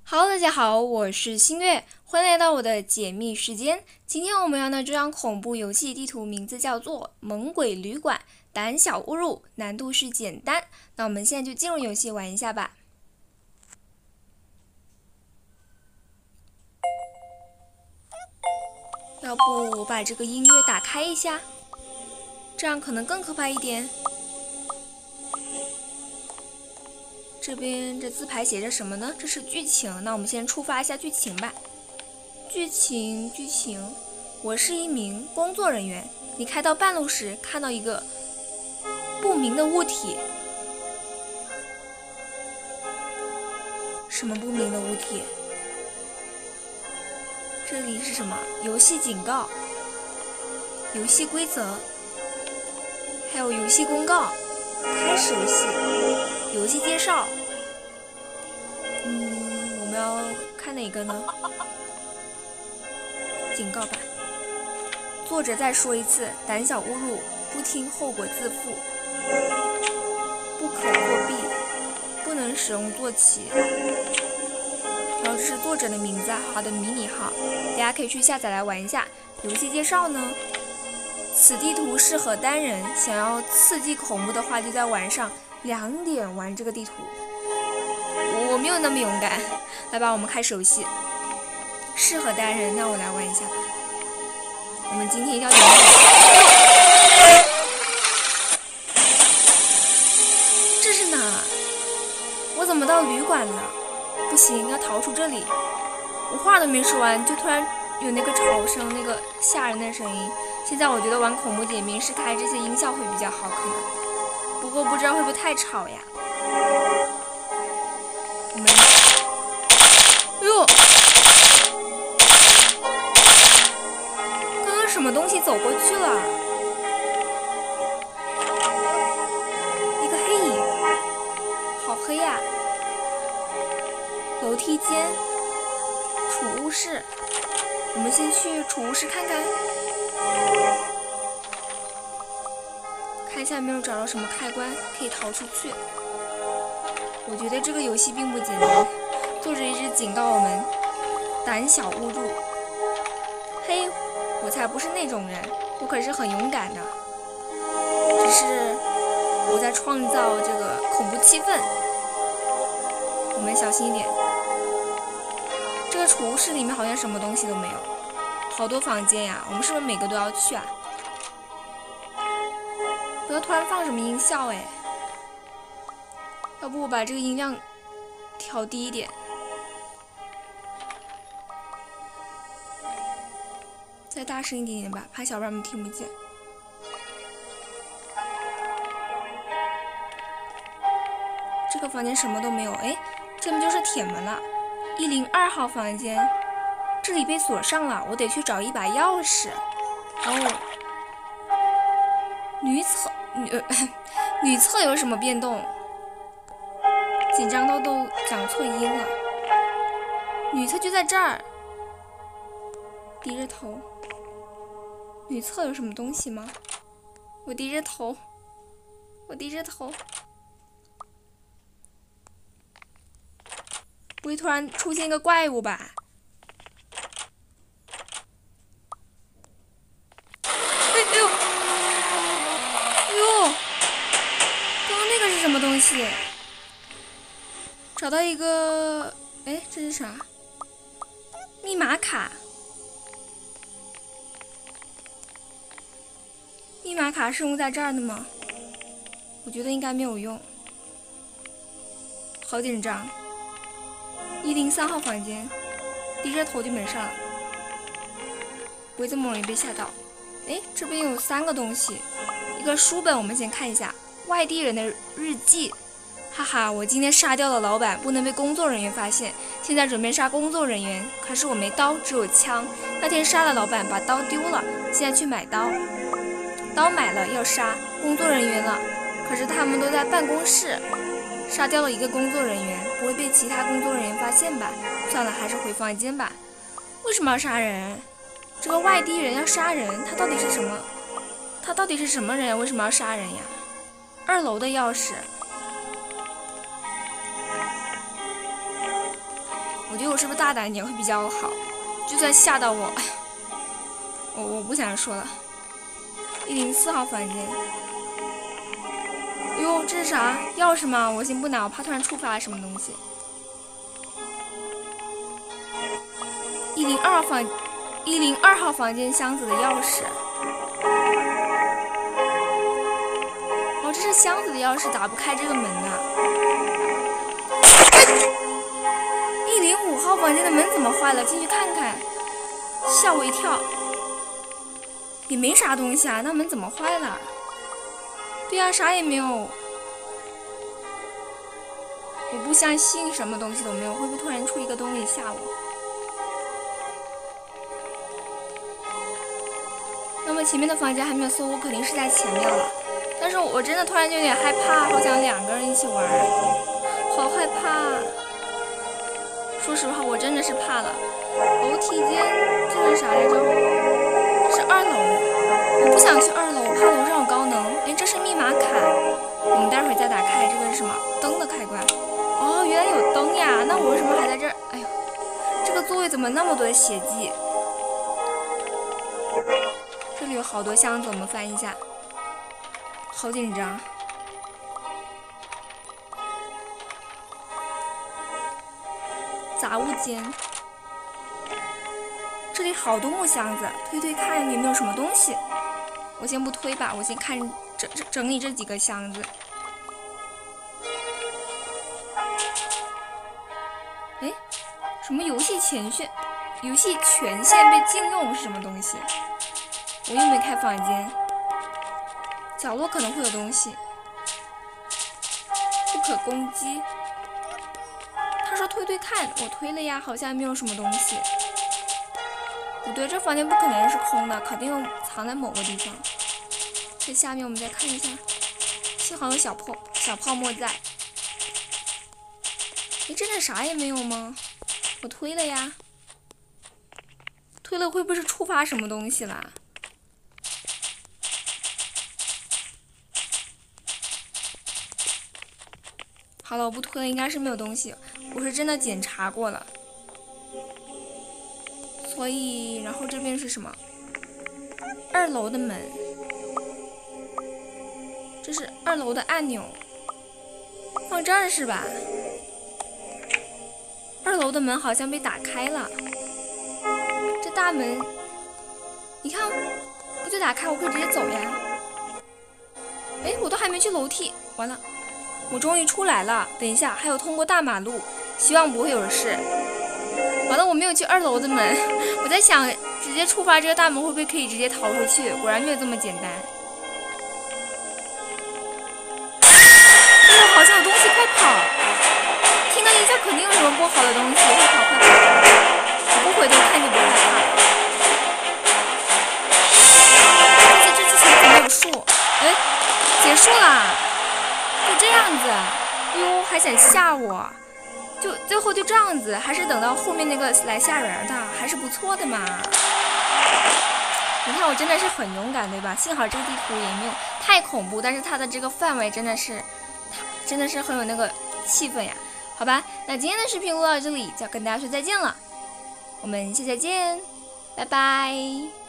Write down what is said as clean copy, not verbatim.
Hello，大家好，我是新月，欢迎来到我的解密时间。今天我们要的这张恐怖游戏地图名字叫做《猛鬼旅馆》，胆小勿入，难度是简单。那我们现在就进入游戏玩一下吧。要不我把这个音乐打开一下，这样可能更可怕一点。这边这字牌写着什么呢？这是剧情，那我们先触发一下剧情吧。剧情，我是一名工作人员，你开到半路时看到一个不明的物体。什么不明的物体？这里是什么？游戏警告、游戏规则，还有游戏公告、开始游戏、游戏介绍。我们要看哪个呢？警告吧。作者再说一次：胆小勿入，不听后果自负，不可作弊，不能使用坐骑。然后这是作者的名字，他的迷你号，大家可以去下载来玩一下。游戏介绍呢，此地图适合单人，想要刺激恐怖的话，就在晚上2点玩这个地图。我没有那么勇敢，来吧，我们开始游戏。适合单人，那我来玩一下吧。我们今天一定要赢。这是哪？我怎么到旅馆了？不行，要逃出这里！我话都没说完，就突然有那个吵声，那个吓人的声音。现在我觉得玩恐怖解谜是开这些音效会比较好，可能。不过不知道会不会太吵呀？我们，哎呦！刚刚什么东西走过去了？一个黑影，好黑呀！楼梯间，储物室，我们先去储物室看看，看一下有没有找到什么开关可以逃出去。我觉得这个游戏并不简单，作者一直警告我们胆小勿入。嘿，我才不是那种人，我可是很勇敢的，只是我在创造这个恐怖气氛。我们小心一点。这个储物室里面好像什么东西都没有，好多房间呀，我们是不是每个都要去啊？不要突然放什么音效哎！要不我把这个音量调低一点，再大声一点点吧，怕小伙伴们听不见。这个房间什么都没有，哎，这边就是铁门了。102号房间，这里被锁上了，我得去找一把钥匙。然后女厕有什么变动？紧张到都讲错音了。女厕就在这儿，低着头。女厕有什么东西吗？我低着头，不会突然出现一个怪物吧？哎呦，刚刚那个是什么东西？找到一个，哎，这是啥？密码卡。密码卡是用在这儿的吗？我觉得应该没有用。好紧张。103号房间，低着头就没事了，不会这么容易被吓到。哎，这边有3个东西，一个书本，我们先看一下。外地人的日记。哈哈，我今天杀掉了老板，不能被工作人员发现。现在准备杀工作人员，可是我没刀，只有枪。那天杀了老板，把刀丢了，现在去买刀。刀买了，要杀工作人员了，可是他们都在办公室。杀掉了一个工作人员，不会被其他工作人员发现吧？算了，还是回房间吧。为什么要杀人？这个外地人要杀人，他到底是什么？他到底是什么人？为什么要杀人呀？2楼的钥匙，我觉得我是不是大胆一点会比较好？就算吓到我，我不想说了。104号房间。哎呦，这是啥？钥匙吗？我先不拿，我怕突然触发了什么东西。102号房间箱子的钥匙。哦，这是箱子的钥匙，打不开这个门呐。105号房间的门怎么坏了？进去看看，吓我一跳。也没啥东西啊，那门怎么坏了？对呀，啥也没有。我不相信什么东西都没有，会不会突然出一个东西吓我？那么前面的房间还没有搜，我肯定是在前面了。但是我真的突然就有点害怕，好想2个人一起玩，好害怕。说实话，我真的是怕了。楼梯间，这是啥来着？这是2楼。我不想去2楼，我怕楼上有高能。哎，这是密码卡，我们待会儿再打开。这个是什么？灯的开关。哦，原来有灯呀！那我为什么还在这儿？哎呦，这个座位怎么那么多的血迹？这里有好多箱子，我们翻一下。好紧张。杂物间，这里好多木箱子，推推看有没有什么东西。我先不推吧，我先看整理这几个箱子。哎，什么游戏权限被禁用是什么东西？我又没开房间，角落可能会有东西，不可攻击。他说推推看，我推了呀，好像没有什么东西。不对，这房间不可能是空的，肯定藏在某个地方。这下面我们再看一下，幸好有小泡沫在。哎，真的啥也没有吗？我推了呀，推了会不会是触发什么东西啦？好了，我不推了，应该是没有东西。我是真的检查过了，所以，然后这边是什么？2楼的门，这是2楼的按钮，放这儿是吧？2楼的门好像被打开了，这大门，你看，不就打开，我可以直接走呀。哎，我都还没去楼梯，完了。我终于出来了，等一下还有通过大马路，希望不会有事。完了，我没有去2楼的门，我在想直接触发这个大门会不会可以直接逃出去？果然没有这么简单。哎呦，好像有东西，快跑！听到音效肯定有什么不好的东西，快跑快跑！我不回头看就不害怕了。在这之前怎么有树？哎，结束啦！就这样子，哎呦，还想吓我，就最后就这样子，还是等到后面那个来吓人的，还是不错的嘛。你看我真的是很勇敢，对吧？幸好这个地图也没有太恐怖，但是它的这个范围真的是很有那个气氛呀。好吧，那今天的视频录到这里，就要跟大家说再见了，我们下期再见，拜拜。